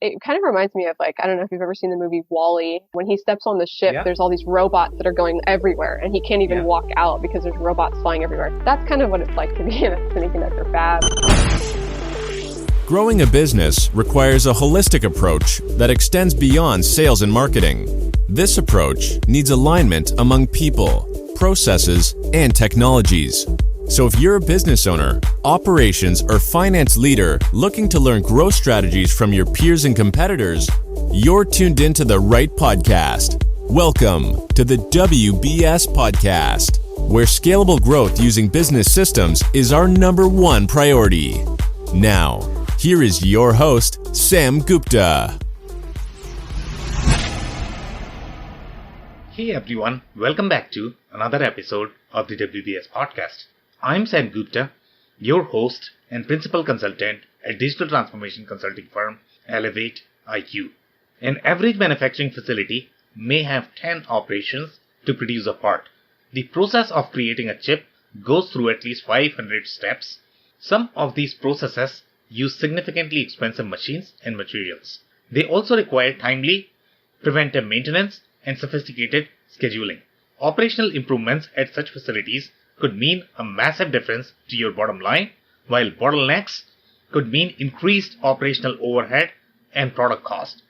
it kind of reminds me of like, I don't know if you've ever seen the movie Wall-E. When he steps on the ship, Yeah. there's all these robots that are going everywhere and he can't even Yeah. walk out because there's robots flying everywhere. That's kind of what it's like to be in a semiconductor fab. Growing a business requires a holistic approach that extends beyond sales and marketing. This approach needs alignment among people, processes, and technologies. So if you're a business owner, operations, or finance leader looking to learn growth strategies from your peers and competitors, you're tuned into the right podcast. Welcome to the WBS Podcast, where scalable growth using business systems is our number one priority. Now, here is your host, Sam Gupta. Hey everyone, welcome back to another episode of the WBS Podcast. I'm Sam Gupta, your host and principal consultant at digital transformation consulting firm Elevate IQ. An average manufacturing facility may have 10 operations to produce a part. The process of creating a chip goes through at least 500 steps. Some of these processes use significantly expensive machines and materials. They also require timely, preventive maintenance and sophisticated scheduling. Operational improvements at such facilities could mean a massive difference to your bottom line, while bottlenecks could mean increased operational overhead and product cost.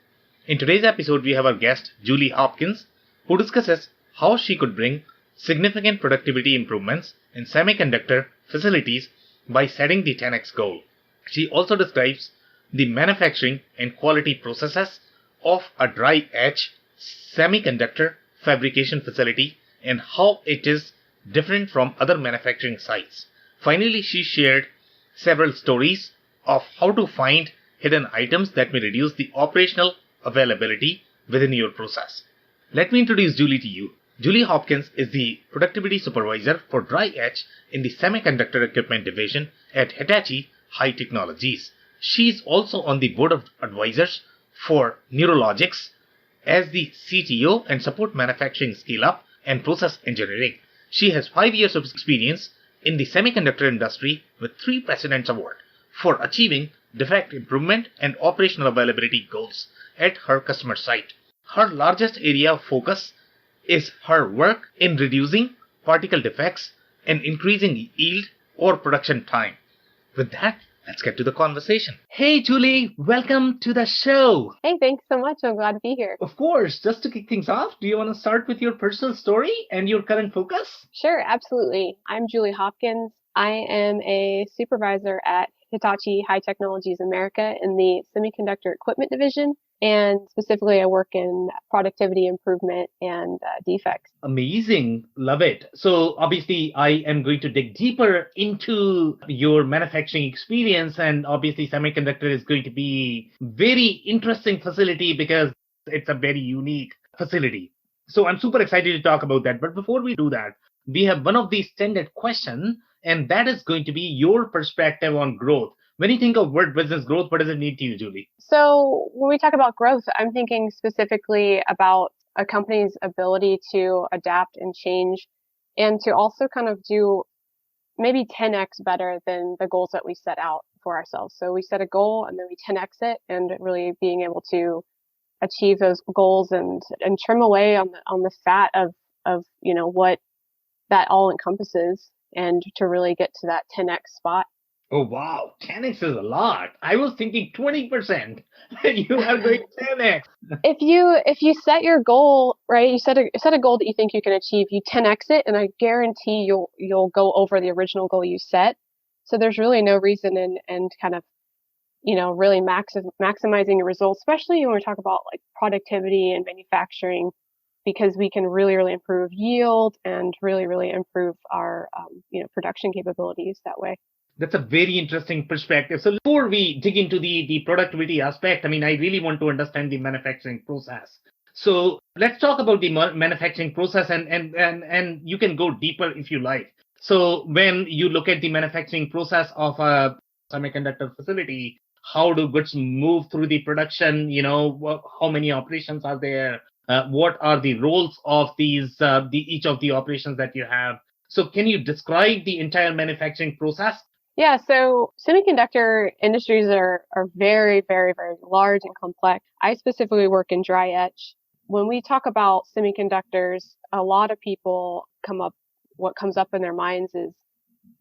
In today's episode, we have our guest, Julie Hopkins, who discusses how she could bring significant productivity improvements in semiconductor facilities by setting the 10x goal. She also describes the manufacturing and quality processes of a dry etch semiconductor fabrication facility and how it is different from other manufacturing sites. Finally, she shared several stories of how to find hidden items that may reduce the operational availability within your process. Let me introduce Julie to you. Julie Hopkins is the productivity supervisor for dry etch in the semiconductor equipment division at Hitachi High Technologies. She is also on the board of advisors for Neurologics as the CTO and support manufacturing scale-up and process engineering. She has 5 years of experience in the semiconductor industry with 3 President's Award for achieving defect improvement and operational availability goals at her customer site. Her largest area of focus is her work in reducing particle defects and increasing yield or production time. With that, let's get to the conversation. Hey Julie, welcome to the show. Hey, thanks so much. I'm glad to be here. Of course, just to kick things off, do you want to start with your personal story and your current focus? Sure, absolutely. I'm Julie Hopkins. I am a supervisor at Hitachi High Technologies America in the Semiconductor Equipment Division. And specifically, I work in productivity improvement and defects. Amazing. Love it. So obviously, I am going to dig deeper into your manufacturing experience. And obviously, semiconductor is going to be very interesting facility because it's a very unique facility. So I'm super excited to talk about that. But before we do that, we have one of these standard questions, and that is going to be your perspective on growth. When you think of word business growth, what does it mean to you, Julie? So when we talk about growth, I'm thinking specifically about a company's ability to adapt and change and to also kind of do maybe 10x better than the goals that we set out for ourselves. So we set a goal and then we 10x it, and really being able to achieve those goals and trim away on the fat of what that all encompasses, and to really get to that 10x spot. Oh, wow. 10x is a lot. I was thinking 20%. You are going 10x. If you set your goal, right, you set a goal that you think you can achieve, you 10x it, and I guarantee you'll go over the original goal you set. So there's really no reason and kind of, really maximizing your results, especially when we talk about like productivity and manufacturing, because we can really, really improve yield and really, really improve our, production capabilities that way. That's a very interesting perspective. So before we dig into the productivity aspect, I really want to understand the manufacturing process. So let's talk about the manufacturing process, and you can go deeper if you like. So when you look at the manufacturing process of a semiconductor facility, how do goods move through the production? How many operations are there? What are the roles of these each of the operations that you have? So can you describe the entire manufacturing process? Yeah, so semiconductor industries are very, very, very large and complex. I specifically work in dry etch. When we talk about semiconductors, a lot of people what comes up in their minds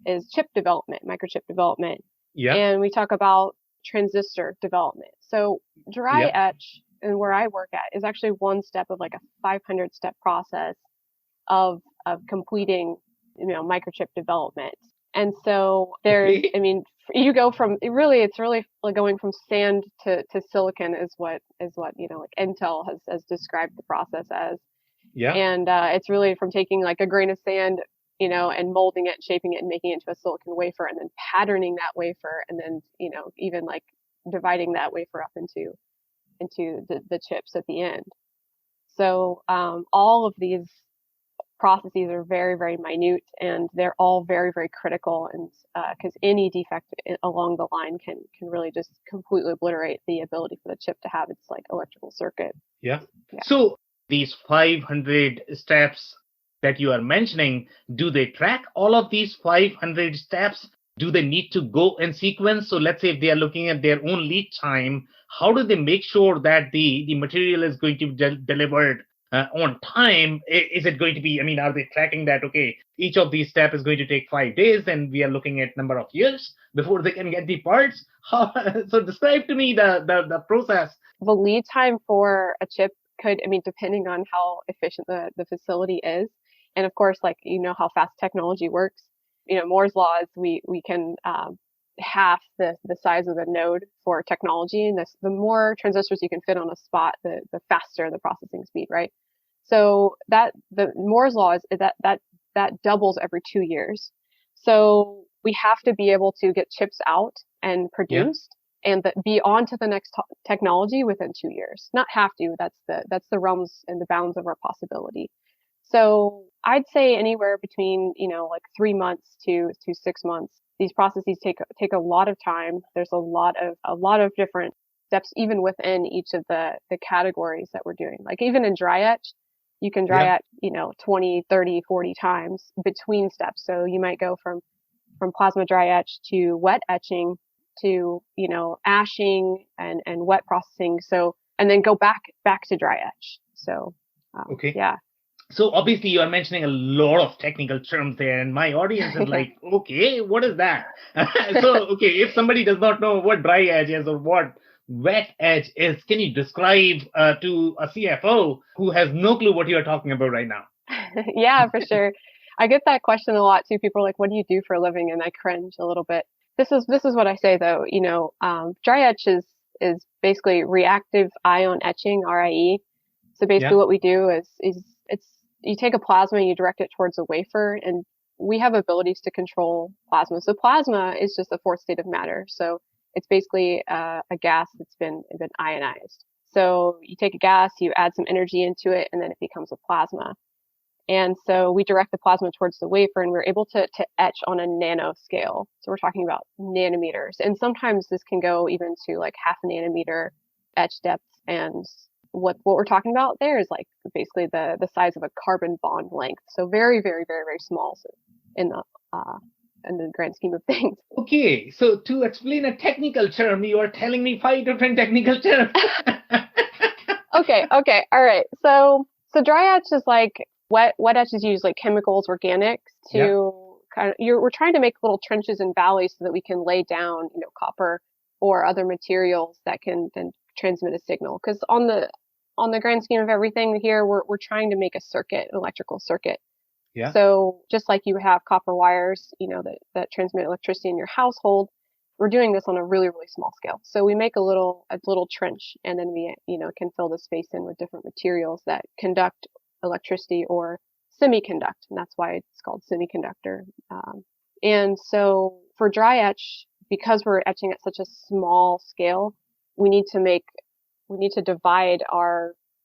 is chip development, microchip development. Yeah. And we talk about transistor development. So dry Yeah. etch and where I work at is actually one step of like a 500 step process of completing, microchip development. And so Okay. I mean, you go from it's really like going from sand to silicon is what, like Intel has described the process as. Yeah. And it's really from taking like a grain of sand, and molding it, shaping it, and making it into a silicon wafer, and then patterning that wafer, and then, even like dividing that wafer up into the chips at the end. So all of these processes are very, very minute, and they're all very, very critical. And because any defect along the line can really just completely obliterate the ability for the chip to have its like electrical circuit. Yeah. Yeah. So these 500 steps that you are mentioning, do they track all of these 500 steps? Do they need to go in sequence? So let's say if they are looking at their own lead time, how do they make sure that the material is going to be delivered on time? Is it going to be, I mean, are they tracking that, okay, each of these steps is going to take 5 days and we are looking at number of years before they can get the parts? How, so describe to me the process. The lead time for a chip I mean, depending on how efficient the facility is, and of course, like, how fast technology works, Moore's law is we can half the size of the node for technology, and the more transistors you can fit on a spot, the faster the processing speed, right? So that the Moore's law is that doubles every 2 years. So we have to be able to get chips out and Yeah. produced and be on to the next technology within 2 years. Not have to. That's the realms and the bounds of our possibility. So I'd say anywhere between, like 3 months to 6 months. These processes take a lot of time. There's a lot of different steps even within each of the categories that we're doing. Like even in dry etch, you can dry Yeah. etch, 20, 30, 40 times between steps. So you might go from plasma dry etch to wet etching to, ashing and wet processing. So, and then go back to dry etch. So, Okay. yeah. So obviously you are mentioning a lot of technical terms there, and my audience is Yeah. like, okay, what is that? So, okay, if somebody does not know what dry edge is or what wet edge is, can you describe to a CFO who has no clue what you are talking about right now? Yeah, for sure. I get that question a lot too. People are like, "What do you do for a living?" And I cringe a little bit. This is what I say though. Dry etch is basically reactive ion etching, RIE. So basically, Yeah. what we do is it's you take a plasma and you direct it towards a wafer, and we have abilities to control plasma. So plasma is just a fourth state of matter. So it's basically a gas that's been ionized. So you take a gas, you add some energy into it, and then it becomes a plasma. And so we direct the plasma towards the wafer, and we're able to etch on a nano scale. So we're talking about nanometers. And sometimes this can go even to like half a nanometer etch depth. And what we're talking about there is like basically the size of a carbon bond length. So very, very, very, very small, so in the uh, in the grand scheme of things. Okay, so to explain a technical term, you are telling me 5 different technical terms. Okay, all right. So dry etch is like wet etch is used like chemicals, organics Yeah. to we're trying to make little trenches and valleys so that we can lay down, copper or other materials that can then transmit a signal. Because on the grand scheme of everything here, we're trying to make a circuit, an electrical circuit. Yeah. So just like you have copper wires, that transmit electricity in your household, we're doing this on a really, really small scale. So we make a little trench, and then we, can fill the space in with different materials that conduct electricity or semiconduct, and that's why it's called semiconductor. And so for dry etch, because we're etching at such a small scale, we need to divide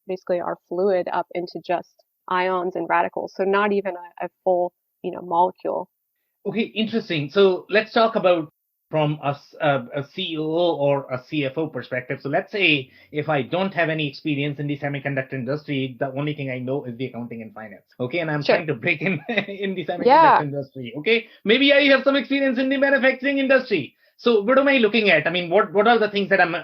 basically our fluid up into just ions and radicals. So not even a full, molecule. Okay, interesting. So let's talk about from a CEO or a CFO perspective. So let's say if I don't have any experience in the semiconductor industry, the only thing I know is the accounting and finance. Okay, and I'm Sure. trying to break in in the semiconductor Yeah. industry. Okay, maybe I have some experience in the manufacturing industry. So what am I looking at? I mean, what are the things that am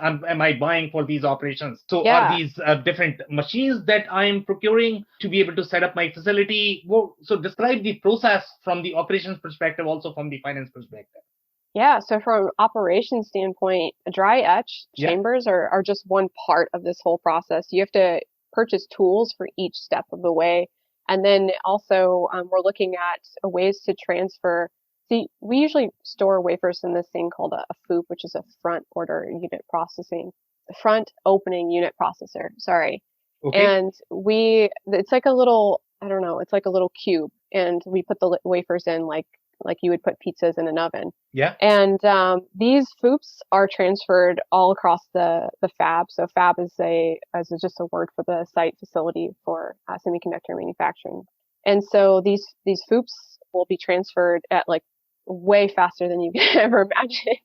I buying for these operations? So are Yeah. these different machines that I'm procuring to be able to set up my facility? Well, so describe the process from the operations perspective, also from the finance perspective. Yeah, so from an operations standpoint, dry etch Yeah. chambers are just one part of this whole process. You have to purchase tools for each step of the way. And then also, we're looking at ways to transfer. See, we usually store wafers in this thing called a FOUP, which is a front order unit processing, front opening unit processor, sorry. Okay. And it's like a little, I don't know, it's like a little cube. And we put the wafers in like you would put pizzas in an oven. Yeah. And these FOUPs are transferred all across the fab. So fab is just a word for the site facility for semiconductor manufacturing. And so these FOUPs will be transferred at like way faster than you can ever imagine.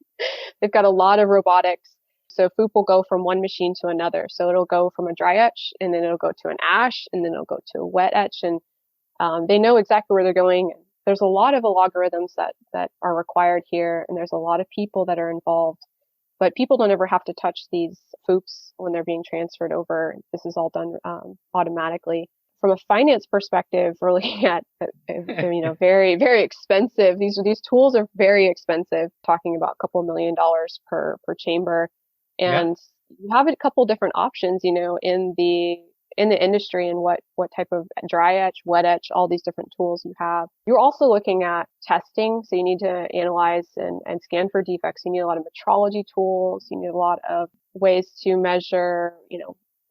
They've got a lot of robotics. So FOUP will go from one machine to another. So it'll go from a dry etch, and then it'll go to an ash, and then it'll go to a wet etch, and they know exactly where they're going. There's a lot of algorithms that are required here, and there's a lot of people that are involved. But people don't ever have to touch these FOUPs when they're being transferred over. This is all done automatically. From a finance perspective, we're looking at very, very expensive. These tools are very expensive. Talking about a couple $1 million per chamber, Yeah. and you have a couple different options, in the industry, and what type of dry etch, wet etch, all these different tools you have. You're also looking at testing. So you need to analyze and scan for defects. You need a lot of metrology tools. You need a lot of ways to measure,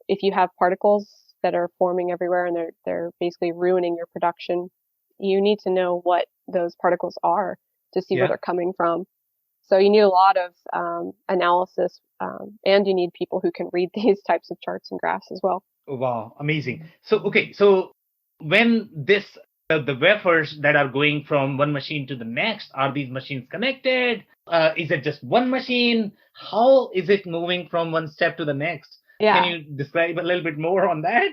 if you have particles that are forming everywhere and they're basically ruining your production, you need to know what those particles are to see where Yeah. they're coming from. So you need a lot of analysis, and you need people who can read these types of charts and graphs as well. Wow, amazing. So, okay, so when the wafers that are going from one machine to the next, are these machines connected? Is it just one machine? How is it moving from one step to the next? Yeah. Can you describe a little bit more on that?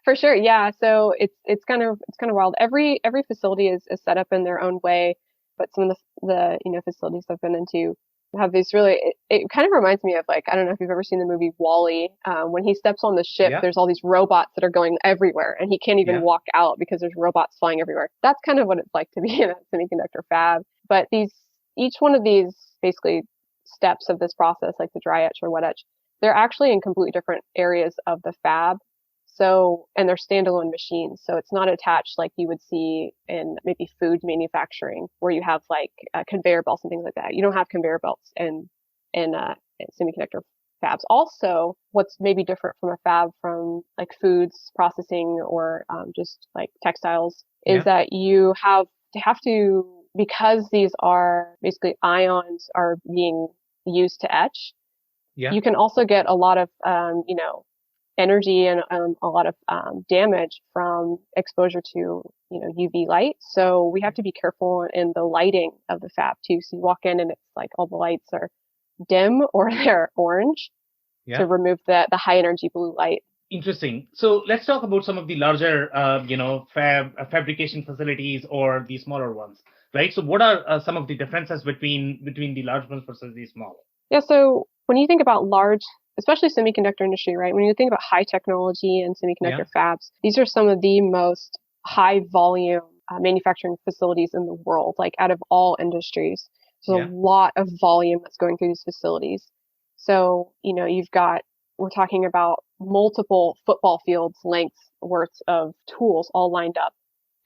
For sure, yeah. So it's kind of wild. Every facility is set up in their own way, but some of the facilities I've been into have these really. It kind of reminds me of, like, I don't know if you've ever seen the movie Wall-E. When he steps on the ship, Yeah. there's all these robots that are going everywhere, and he can't even Yeah. walk out because there's robots flying everywhere. That's kind of what it's like to be in a semiconductor fab. But each one of these basically steps of this process, like the dry etch or wet etch, they're actually in completely different areas of the fab. So, and they're standalone machines. So it's not attached like you would see in maybe food manufacturing, where you have like conveyor belts and things like that. You don't have conveyor belts in semiconductor fabs. Also, what's maybe different from a fab from like foods processing or just like textiles is that you have to, because these are basically ions are being used to etch. Yeah. You can also get a lot of energy and a lot of damage from exposure to UV light. So we have to be careful in the lighting of the fab too. So you walk in and it's like all the lights are dim or they're orange to remove the high energy blue light. Interesting. So let's talk about some of the larger, fabrication facilities or the smaller ones, right? So what are some of the differences between the large ones versus the small? Yeah. So when you think about large, especially semiconductor industry, right? When you think about high technology and semiconductor fabs, these are some of the most high volume manufacturing facilities in the world, like out of all industries. There's a lot of volume that's going through these facilities. So, we're talking about multiple football fields length worth of tools all lined up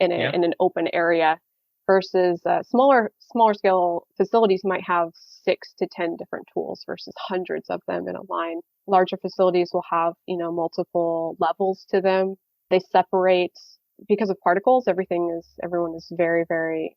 in an open area, versus smaller scale facilities might have 6 to 10 different tools versus hundreds of them in a line. Larger facilities will have, multiple levels to them. They separate because of particles. Everyone is very, very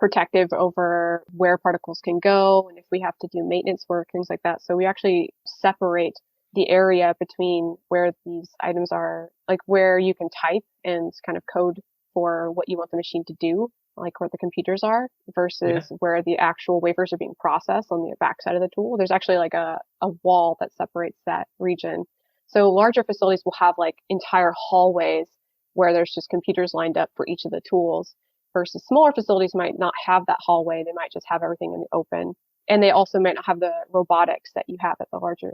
protective over where particles can go, and if we have to do maintenance work, things like that. So we actually separate the area between where these items are, like where you can type and kind of code for what you want the machine to do, like where the computers are Yeah. versus where the actual wafers are being processed on the backside of the tool. There's actually like a wall that separates that region. So larger facilities will have like entire hallways where there's just computers lined up for each of the tools versus smaller facilities might not have that hallway. They might just have everything in the open. And they also might not have the robotics that you have at the larger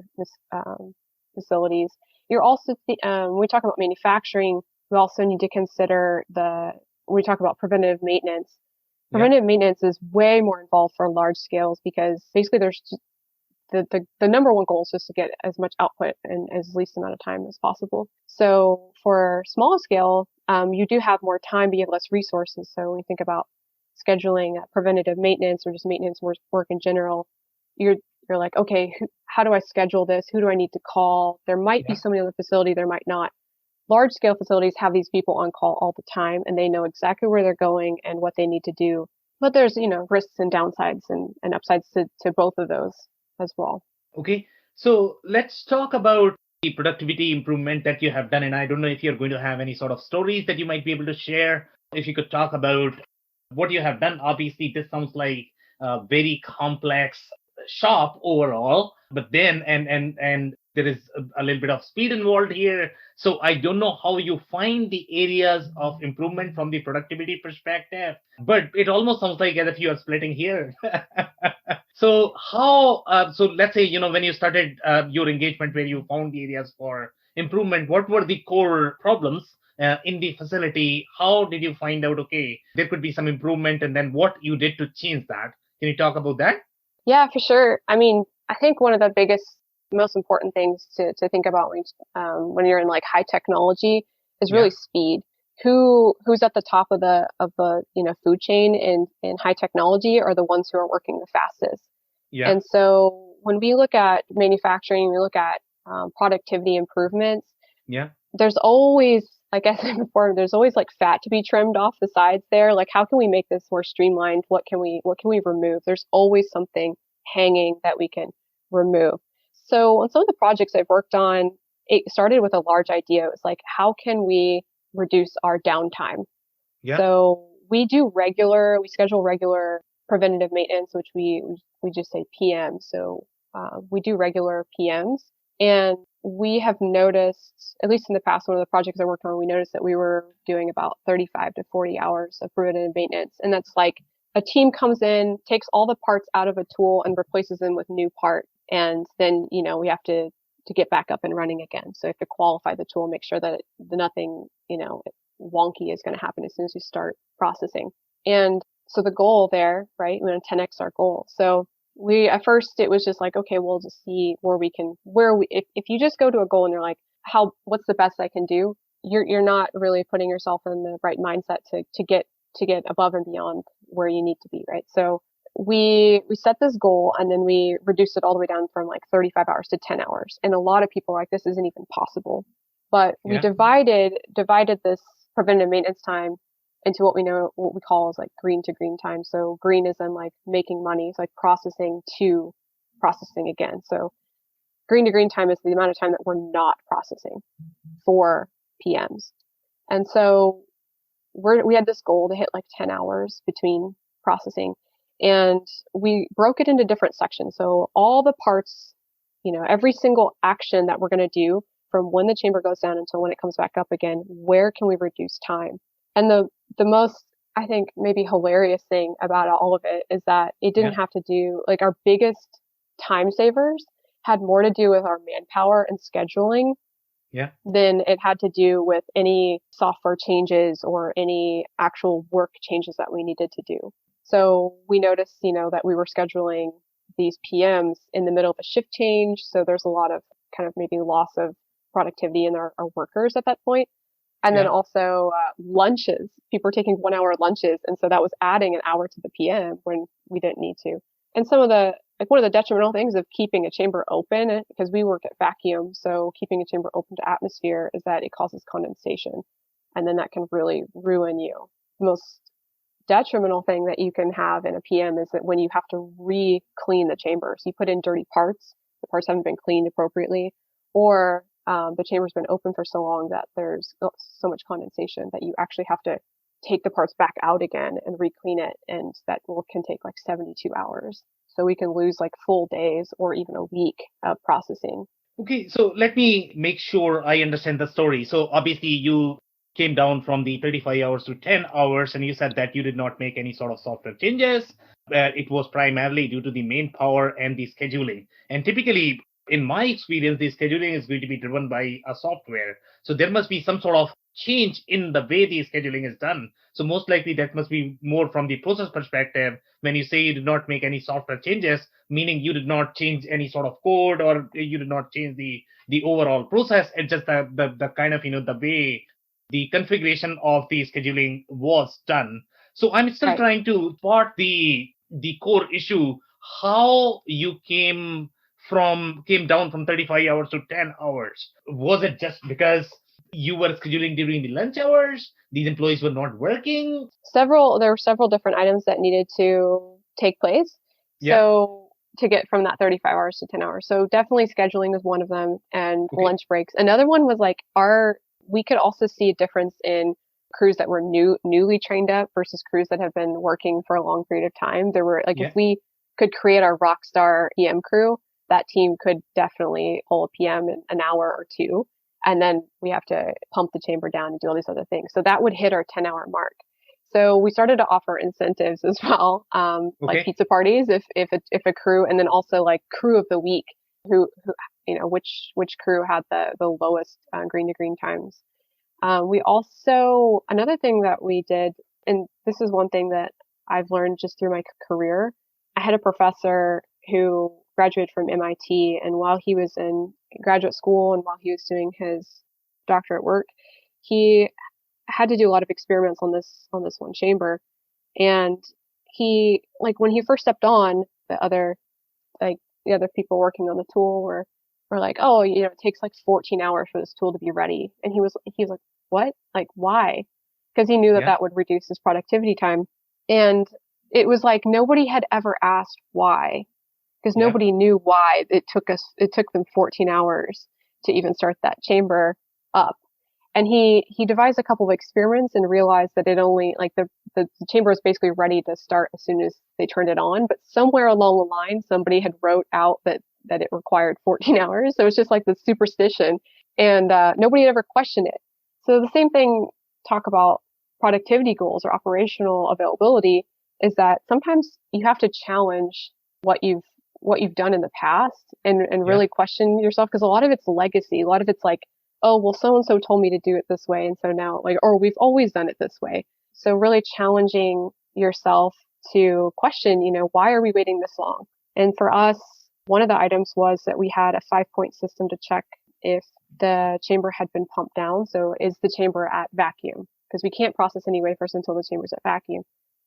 facilities. You're also, when we talk about manufacturing, we also need to consider when we talk about preventive maintenance. Yeah. Preventive maintenance is way more involved for large scales because basically there's the number one goal is just to get as much output in as least amount of time as possible. So for small scale, you do have more time, but you have less resources. So when you think about scheduling preventative maintenance or just maintenance work in general, you're like, okay, how do I schedule this? Who do I need to call? There might be Yeah. somebody in the facility, there might not. Large scale facilities have these people on call all the time and they know exactly where they're going and what they need to do. But there's, risks and downsides and upsides to both of those as well. Okay. So let's talk about the productivity improvement that you have done. And I don't know if you're going to have any sort of stories that you might be able to share. If you could talk about what you have done. Obviously, this sounds like a very complex shop overall, but then and there is a little bit of speed involved here. So I don't know how you find the areas of improvement from the productivity perspective, but it almost sounds like as if you are splitting here. So how? So let's say when you started your engagement, where you found the areas for improvement, what were the core problems in the facility? How did you find out? Okay, there could be some improvement, and then what you did to change that? Can you talk about that? Yeah, for sure. I mean, I think one of the biggest, most important things to think about when you're in like high technology is really Yeah, speed. Who's at the top of the food chain in high technology are the ones who are working the fastest. yeah, And so when we look at manufacturing, we look at productivity improvements. yeah, There's always, like I said before, there's always like fat to be trimmed off the sides there. Like, how can we make this more streamlined? What can we remove? There's always something hanging that we can remove. So on some of the projects I've worked on, it started with a large idea. It was like, how can we reduce our downtime? yeah, So we schedule regular preventative maintenance, which we just say PM. So we do regular PMs, and we have noticed, at least in the past, one of the projects I worked on, we noticed that we were doing about 35 to 40 hours of preventative maintenance, and that's like a team comes in, takes all the parts out of a tool and replaces them with new part, and then we have to get back up and running again. So you have to qualify the tool, make sure that nothing wonky is going to happen as soon as you start processing. And so the goal there, right? We want to 10x our goal. So at first it was just like, okay, we'll just see if you just go to a goal and you're like, what's the best I can do? You're not really putting yourself in the right mindset to get above and beyond where you need to be, right? So we set this goal and then we reduced it all the way down from like 35 hours to 10 hours. And a lot of people are like, this isn't even possible. But we yeah, divided this preventive maintenance time into what we call is like green to green time. So green is then like making money. It's like processing to processing again. So green to green time is the amount of time that we're not processing for PMs. And so we had this goal to hit like 10 hours between processing, and we broke it into different sections. So all the parts, every single action that we're going to do from when the chamber goes down until when it comes back up again, where can we reduce time? And the most, I think, maybe hilarious thing about all of it is that it didn't yeah, have to do, like, our biggest time savers had more to do with our manpower and scheduling yeah, than it had to do with any software changes or any actual work changes that we needed to do. So we noticed, that we were scheduling these PMs in the middle of a shift change. So there's a lot of kind of maybe loss of productivity in our workers at that point. And then yeah, also lunches. People were taking 1 hour lunches. And so that was adding an hour to the PM when we didn't need to. And one of the detrimental things of keeping a chamber open, because we work at vacuum, so keeping a chamber open to atmosphere, is that it causes condensation. And then that can really ruin you. The most detrimental thing that you can have in a PM is that when you have to re-clean the chambers, you put in dirty parts, the parts haven't been cleaned appropriately, or the chamber's been open for so long that there's so much condensation that you actually have to take the parts back out again and reclean it. And that can take like 72 hours. So we can lose like full days or even a week of processing. Okay, so let me make sure I understand the story. So obviously you came down from the 35 hours to 10 hours, and you said that you did not make any sort of software changes. It was primarily due to the main power and the scheduling. And typically, in my experience, the scheduling is going to be driven by a software. So there must be some sort of change in the way the scheduling is done. So most likely that must be more from the process perspective. When you say you did not make any software changes, meaning you did not change any sort of code, or you did not change the overall process. It's just the kind of the way the configuration of the scheduling was done. So I'm still Right. trying to spot the core issue, how you came down from 35 hours to 10 hours. Was it just because you were scheduling during the lunch hours? These employees were not working? There were several different items that needed to take place. Yeah. So to get from that 35 hours to 10 hours. So definitely scheduling is one of them, and Okay. lunch breaks. Another one was like we could also see a difference in crews that were newly trained up versus crews that have been working for a long period of time. There were Yeah. if we could create our rock star EM crew, that team could definitely pull a PM in an hour or two. And then we have to pump the chamber down and do all these other things. So that would hit our 10-hour mark. So we started to offer incentives as well, like Okay. pizza parties if a crew, and then also like crew of the week, who which crew had the lowest green to green times. We also, another thing that we did, and this is one thing that I've learned just through my career. I had a professor who graduated from MIT, and while he was in graduate school and while he was doing his doctorate work, he had to do a lot of experiments on this one chamber. And he, like, when he first stepped on, the other people working on the tool were like, oh, it takes like 14 hours for this tool to be ready. And he was like, what? Like, why? Because he knew that Yeah. that would reduce his productivity time. And it was like nobody had ever asked why, because Yeah. nobody knew why it took them 14 hours to even start that chamber up. And he devised a couple of experiments and realized that it only, like, the chamber was basically ready to start as soon as they turned it on. But somewhere along the line, somebody had wrote out that it required 14 hours. So it's just like this superstition, and nobody had ever questioned it. So the same thing, talk about productivity goals or operational availability, is that sometimes you have to challenge what you've done in the past and really question yourself, because a lot of it's legacy. A lot of it's like, oh, well, so-and-so told me to do it this way. And so now, like, or we've always done it this way. So really challenging yourself to question, why are we waiting this long? And for us, one of the items was that we had a 5-point system to check if the chamber had been pumped down. So is the chamber at vacuum? Because we can't process any wafers until the chamber's at vacuum.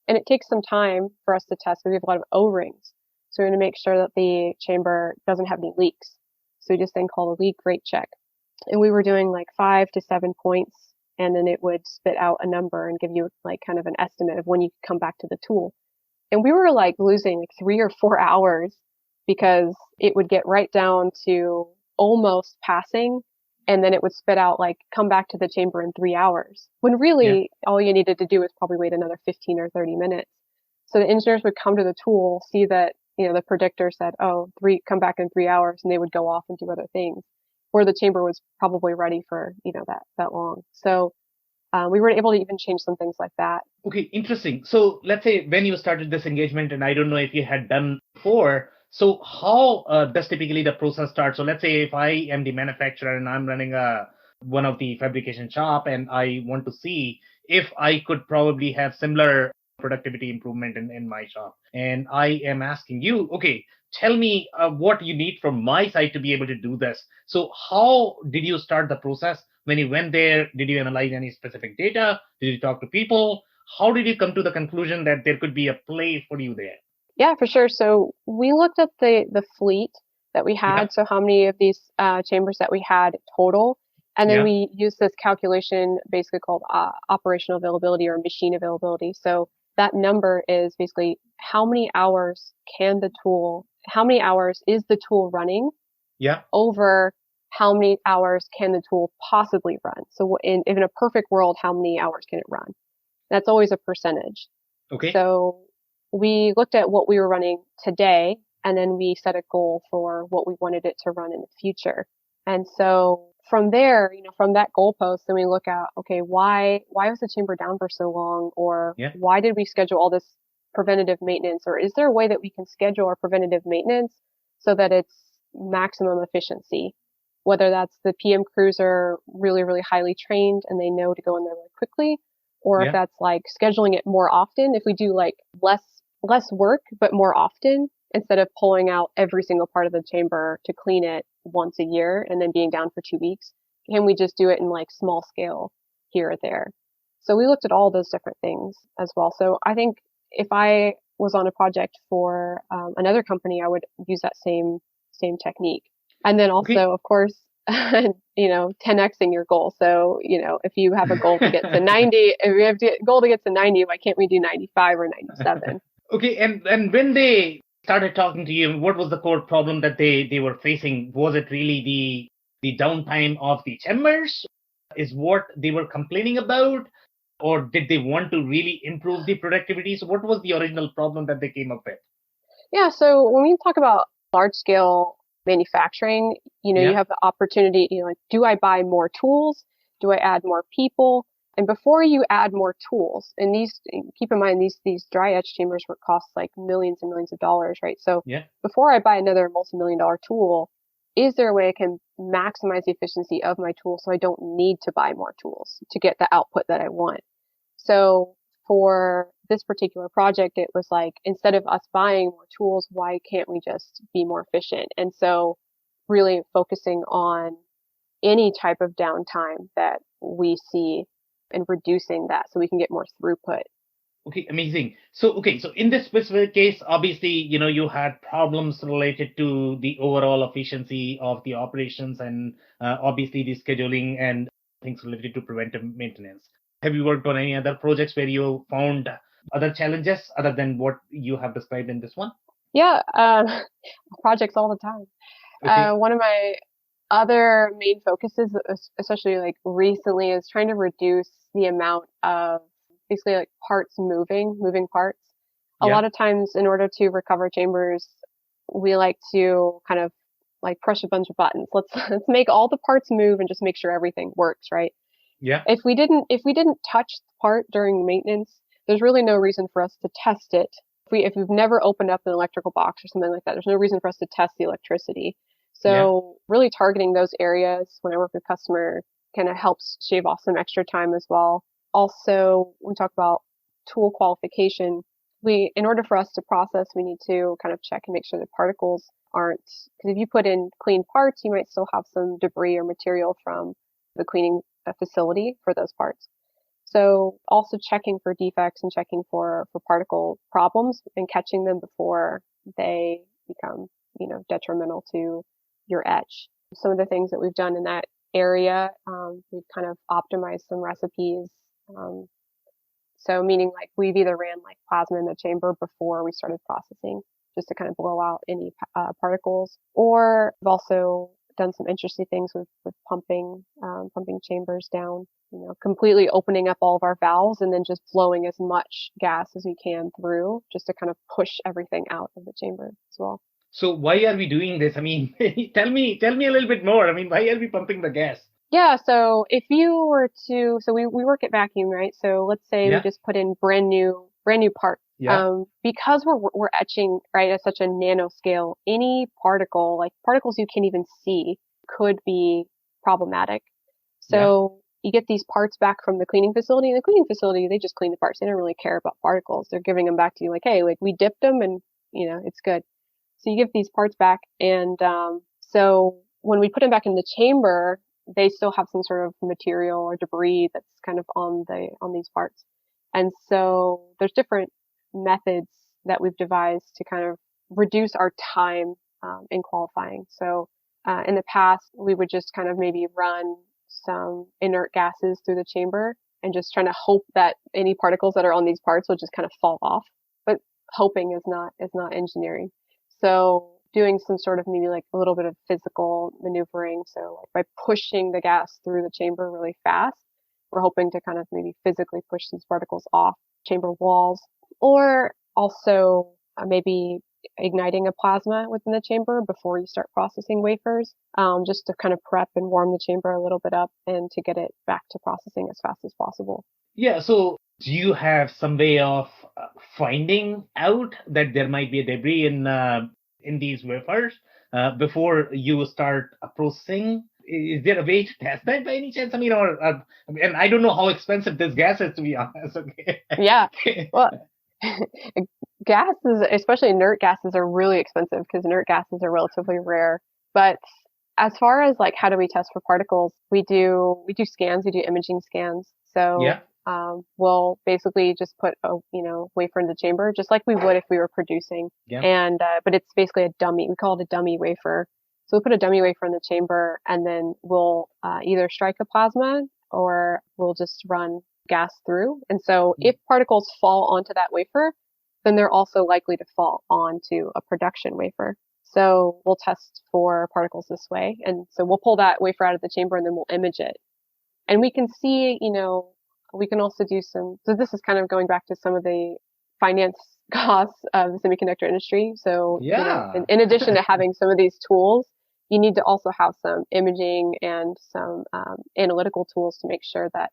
And it takes some time for us to test, because we have a lot of O-rings. So we're going to make sure that the chamber doesn't have any leaks. So we just then call a leak rate check. And we were doing like 5 to 7 points, and then it would spit out a number and give you like kind of an estimate of when you could come back to the tool. And we were like losing like 3 or 4 hours, because it would get right down to almost passing, and then it would spit out like, come back to the chamber in 3 hours, when really all you needed to do was probably wait another 15 or 30 minutes. So the engineers would come to the tool, see that, the predictor said, come back in 3 hours, and they would go off and do other things, where the chamber was probably ready for, that long. So we were able to even change some things like that. Okay, interesting. So let's say when you started this engagement, and I don't know if you had done before, so how does typically the process start? So let's say if I am the manufacturer and I'm running one of the fabrication shop, and I want to see if I could probably have similar productivity improvement in my shop. And I am asking you, okay, tell me what you need from my side to be able to do this. So how did you start the process? When you went there, did you analyze any specific data? Did you talk to people? How did you come to the conclusion that there could be a place for you there? Yeah, for sure. So we looked at the fleet that we had. Yeah. So how many of these chambers that we had total. And then we used this calculation basically called operational availability or machine availability. So that number is basically how many hours is the tool running? Yeah. Over how many hours can the tool possibly run? So in a perfect world, how many hours can it run? That's always a percentage. Okay. So we looked at what we were running today, and then we set a goal for what we wanted it to run in the future. And so from there, from that goalpost, then we look at, okay, why was the chamber down for so long? Or Yeah. why did we schedule all this preventative maintenance? Or is there a way that we can schedule our preventative maintenance so that it's maximum efficiency? Whether that's the PM crews are really, really highly trained and they know to go in there really quickly, or if Yeah. that's like scheduling it more often, if we do like less work, but more often, instead of pulling out every single part of the chamber to clean it once a year and then being down for 2 weeks, can we just do it in like small scale here or there? So we looked at all those different things as well. So I think if I was on a project for another company, I would use that same technique. And then Okay. also, of course, 10xing your goal. So, if you have a goal to get to 90, if you have a goal to get to 90, why can't we do 95 or 97? Okay, and when they started talking to you, what was the core problem that they were facing? Was it really the downtime of the chambers? Is what they were complaining about? Or did they want to really improve the productivity? So what was the original problem that they came up with? Yeah, so when we talk about large scale manufacturing, you Yeah. have the opportunity, like, do I buy more tools? Do I add more people? And before you add more tools, and keep in mind, these dry etch chambers would cost like millions and millions of dollars, right? So Yeah. before I buy another multi-million-dollar tool, is there a way I can maximize the efficiency of my tool so I don't need to buy more tools to get the output that I want? So for this particular project, it was like, instead of us buying more tools, why can't we just be more efficient? And so really focusing on any type of downtime that we see and reducing that so we can get more throughput. Okay, amazing. So in this specific case, obviously, you had problems related to the overall efficiency of the operations and obviously the scheduling and things related to preventive maintenance. Have you worked on any other projects where you found other challenges other than what you have described in this one? Yeah, projects all the time. Okay. One of my other main focuses, especially like recently, is trying to reduce the amount of basically like moving parts. A Yeah. lot of times, in order to recover chambers, we like to kind of like push a bunch of buttons. Let's make all the parts move and just make sure everything works, right? Yeah. If we didn't touch the part during maintenance, there's really no reason for us to test it. If we've never opened up an electrical box or something like that, there's no reason for us to test the electricity. Yeah. So really targeting those areas when I work with customer kind of helps shave off some extra time as well. Also, we talk about tool qualification. In order for us to process, we need to kind of check and make sure the particles aren't, because if you put in clean parts, you might still have some debris or material from the cleaning facility for those parts. So also checking for defects and checking for particle problems and catching them before they become, detrimental to your etch. Some of the things that we've done in that area, we've kind of optimized some recipes. So meaning like we've either ran like plasma in the chamber before we started processing just to kind of blow out any particles, or we've also done some interesting things with pumping chambers down, completely opening up all of our valves and then just blowing as much gas as we can through just to kind of push everything out of the chamber as well. So why are we doing this? I mean, tell me a little bit more. I mean, why are we pumping the gas? Yeah, so if you were to, so we work at vacuum, right? So let's say we Yeah. just put in brand new parts. Yeah. Because we're etching, right, at such a nano scale, any particle, like particles you can't even see, could be problematic. Yeah. So you get these parts back from the cleaning facility, and the cleaning facility, they just clean the parts. They don't really care about particles. They're giving them back to you like, hey, like we dipped them and, it's good. So you give these parts back, and so when we put them back in the chamber, they still have some sort of material or debris that's kind of on these parts. And so there's different methods that we've devised to kind of reduce our time in qualifying. So in the past, we would just kind of maybe run some inert gases through the chamber and just trying to hope that any particles that are on these parts will just kind of fall off. But hoping is not engineering. So doing some sort of maybe like a little bit of physical maneuvering. So like by pushing the gas through the chamber really fast, we're hoping to kind of maybe physically push these particles off chamber walls, or also maybe igniting a plasma within the chamber before you start processing wafers, just to kind of prep and warm the chamber a little bit up and to get it back to processing as fast as possible. Yeah, so do you have some way of finding out that there might be a debris in these wafers before you start processing? Is there a way to test that by any chance? I mean, and I don't know how expensive this gas is, to be honest. Okay. Yeah. Well, gases, especially inert gases, are really expensive because inert gases are relatively rare. But as far as like how do we test for particles, we do scans, we do imaging scans. So yeah. We'll basically just put a wafer in the chamber, just like we would if we were producing. Yeah. And but it's basically a dummy. We call it a dummy wafer. So we'll put a dummy wafer in the chamber, and then we'll either strike a plasma or we'll just run gas through. And so if particles fall onto that wafer, then they're also likely to fall onto a production wafer. So we'll test for particles this way. And so we'll pull that wafer out of the chamber and then we'll image it. And we can see, we can also do so this is kind of going back to some of the finance costs of the semiconductor industry. So yeah. In addition to having some of these tools, you need to also have some imaging and some analytical tools to make sure that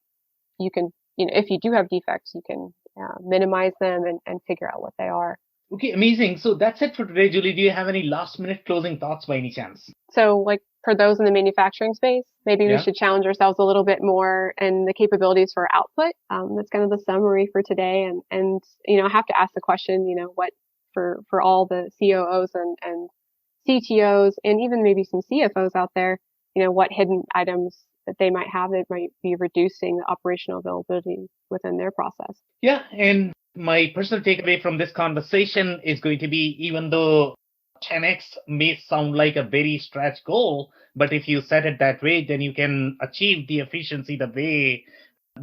you can, if you do have defects, you can minimize them and figure out what they are. Okay, amazing. So that's it for today, Julie. Do you have any last-minute closing thoughts by any chance? So, like for those in the manufacturing space, maybe we should challenge ourselves a little bit more in the capabilities for output. That's kind of the summary for today. And I have to ask the question, what for all the COOs and CTOs and even maybe some CFOs out there, what hidden items that they might have that might be reducing the operational availability within their process. Yeah, and my personal takeaway from this conversation is going to be, even though 10x may sound like a very stretch goal, but if you set it that way, then you can achieve the efficiency the way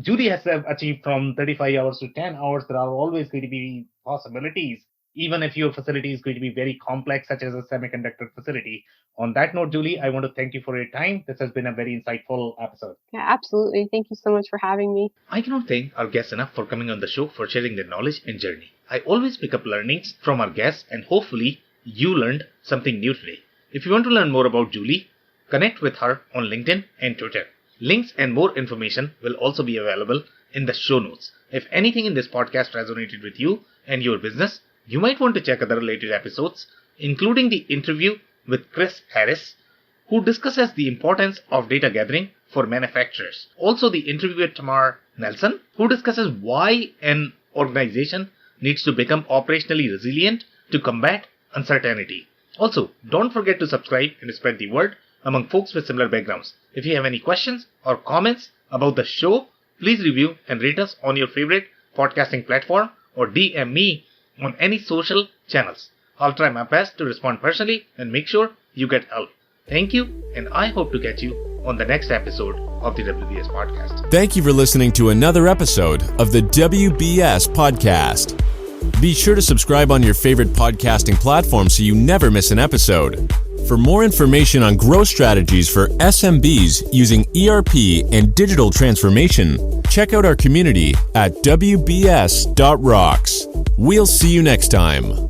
Julie has achieved from 35 hours to 10 hours. There are always going to be possibilities, even if your facility is going to be very complex, such as a semiconductor facility. On that note, Julie, I want to thank you for your time. This has been a very insightful episode. Yeah, absolutely. Thank you so much for having me. I cannot thank our guests enough for coming on the show, for sharing their knowledge and journey. I always pick up learnings from our guests, and hopefully you learned something new today. If you want to learn more about Julie, connect with her on LinkedIn and Twitter. Links and more information will also be available in the show notes. If anything in this podcast resonated with you and your business, you might want to check other related episodes, including the interview with Chris Harris, who discusses the importance of data gathering for manufacturers. Also, the interview with Tamar Nelson, who discusses why an organization needs to become operationally resilient to combat uncertainty. Also, don't forget to subscribe and spread the word among folks with similar backgrounds. If you have any questions or comments about the show, please review and rate us on your favorite podcasting platform or DM me on any social channels. I'll try my best to respond personally and make sure you get help. Thank you, and I hope to catch you on the next episode of the WBS Podcast. Thank you for listening to another episode of the WBS Podcast. Be sure to subscribe on your favorite podcasting platform so you never miss an episode. For more information on growth strategies for SMBs using ERP and digital transformation, check out our community at WBS.rocks. We'll see you next time.